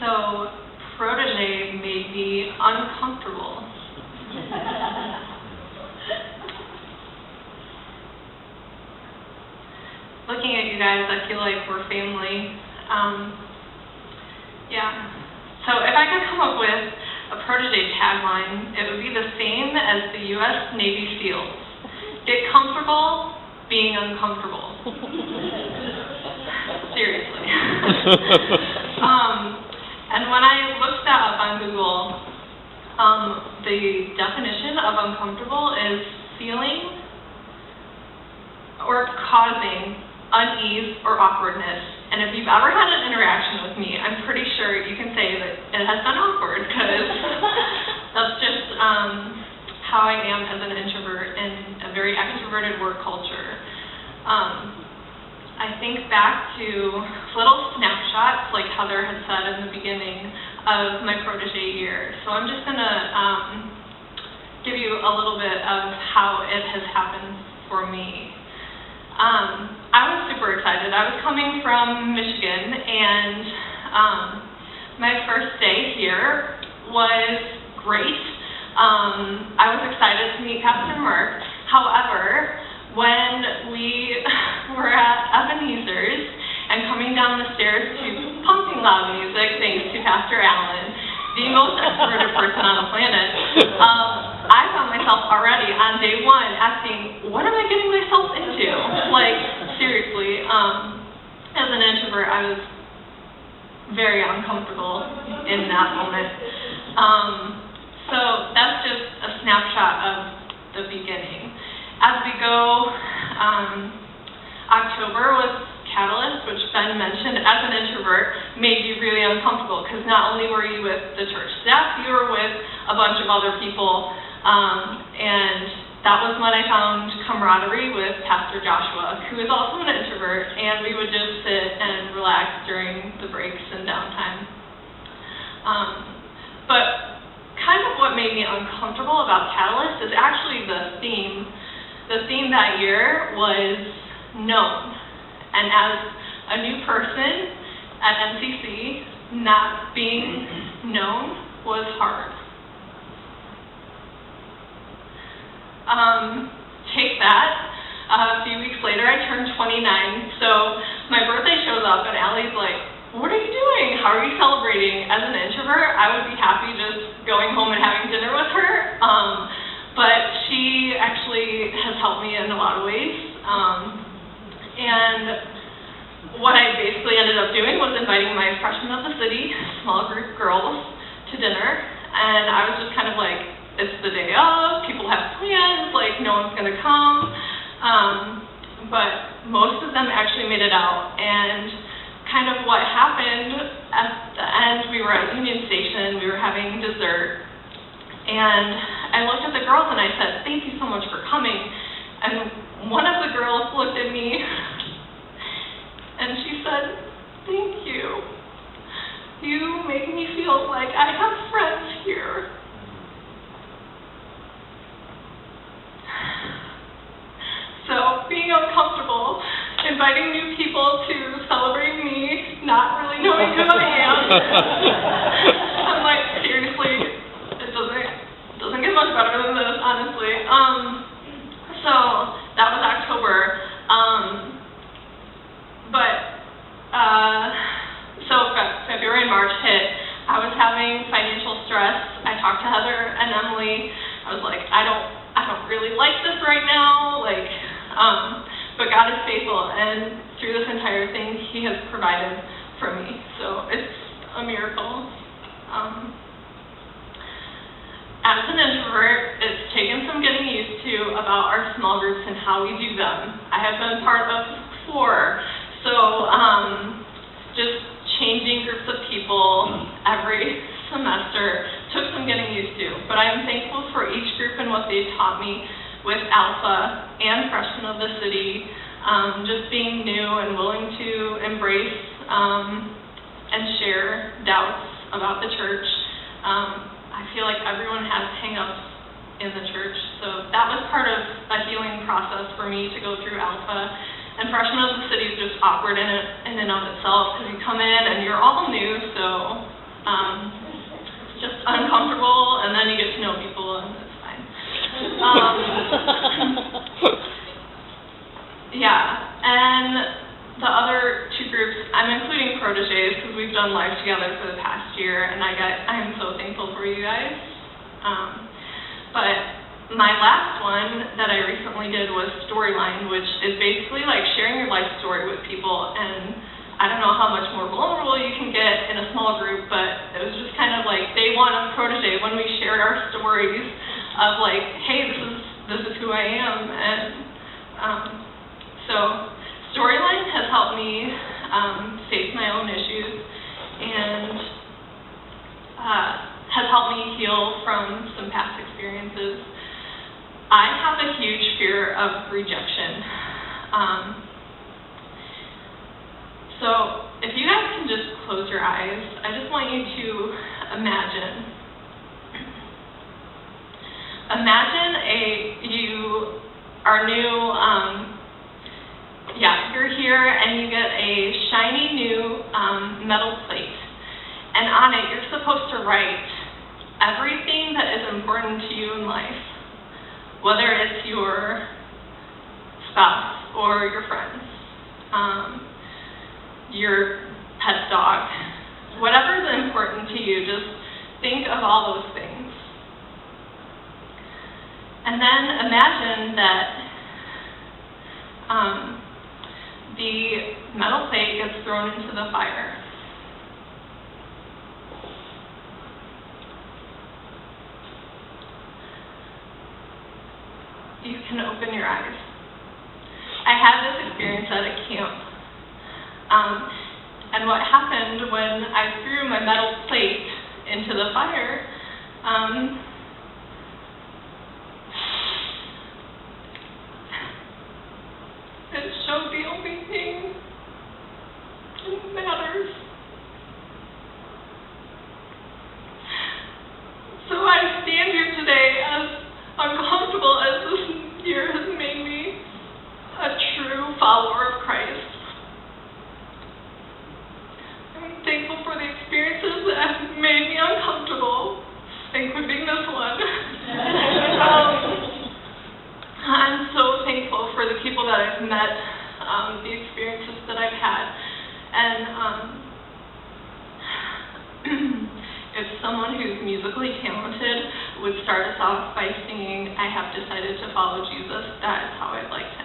So, Protege made me uncomfortable. Looking at you guys, I feel like we're family. Yeah. So if I could come up with a Protege tagline, it would be the same as the U.S. Navy SEALs. Get comfortable being uncomfortable. Seriously. And when I looked that up on Google, the definition of uncomfortable is feeling or causing unease or awkwardness. And if you've ever had an interaction with me, I'm pretty sure you can say that it has been awkward, because that's just how I am as an introvert in a very extroverted work culture. I think back to little snapshots, like Heather had said in the beginning of my Protege year. So I'm just going to give you a little bit of how it has happened for me. I was super excited. I was coming from Michigan, and my first day here was great. I was excited to meet Pastor Mark. However, when we were at Ebenezer's and coming down the stairs to pumping loud music, thanks to Pastor Allen, the most extroverted person on the planet, I found myself already on day one asking, what am I getting myself into? Like, seriously, as an introvert, I was very uncomfortable in that moment. So that's just a snapshot of the beginning. As we go, October was Catalyst, which Ben mentioned, as an introvert, made you really uncomfortable, because not only were you with the church staff, you were with a bunch of other people, and that was when I found camaraderie with Pastor Joshua, who is also an introvert, and we would just sit and relax during the breaks and downtime. But kind of what made me uncomfortable about Catalyst is actually the theme. The theme that year was known. And as a new person at NCC, not being known was hard. Take that. A few weeks later, I turned 29. So my birthday shows up, and Allie's like, what are you doing? How are you celebrating? As an introvert, I would be happy just going home and having dinner with her. But she actually has helped me in a lot of ways. And what I basically ended up doing was inviting my freshmen of the city, small group girls, to dinner. And I was just kind of like, it's the day of, people have plans, like no one's going to come. But most of them actually made it out. And kind of what happened at the end, we were at Union Station, we were having dessert. And I looked at the girls and I said, thank you so much for coming. And one of the girls looked at me and she said, thank you. You make me feel like I have friends here. So being uncomfortable, inviting new people to celebrate me, not really knowing who I am. I'm like, seriously, it doesn't get much better than this, honestly. So that was October. So February and March hit. I was having financial stress. I talked to Heather and Emily. I was like, I don't really like this right now. Like, but God is faithful, and through this entire thing, He has provided for me. So it's a miracle. As an introvert, it's taken some getting used to about our small groups and how we do them. I have been part of 4, so just changing groups of people every semester took some getting used to. But I am thankful for each group and what they taught me with Alpha and Freshmen of the City, just being new and willing to embrace and share doubts about the church. I feel like everyone has hang-ups in the church, so that was part of a healing process for me to go through Alpha. And Freshmen of the City is just awkward in and of itself, because you come in and you're all new, so It's just uncomfortable, and then you get to know people, and it's fine. Yeah, and the other two groups, I'm including Proteges because we've done live together for the past year, and I'm so thankful for you guys. But my last one that I recently did was Storyline, which is basically like sharing your life story with people, and I don't know how much more vulnerable you can get in a small group, but it was just kind of like day one of Protege when we shared our stories of like, hey, this is who I am, and so Storyline has helped me face my own issues and has helped me heal from some past experiences. I have a huge fear of rejection. So if you guys can just close your eyes, I just want you to imagine. Imagine you are new, you're here and you get a shiny new metal plate. And on it, you're supposed to write everything that is important to you in life, whether it's your spouse or your friends, your pet dog, whatever is important to you, just think of all those things. And then imagine that the metal plate gets thrown into the fire. You can open your eyes. I had this experience at a camp. And what happened when I threw my metal plate into the fire, it showed the only thing that matters. So I stand here today, as uncomfortable as this year has made me, a true follower of Christ. I'm thankful for the experiences that have made me uncomfortable, including this one. I'm so thankful for the people that I've met, the experiences that I've had, and if someone who's musically talented would start us off by singing, "I have decided to follow Jesus," that is how I'd like to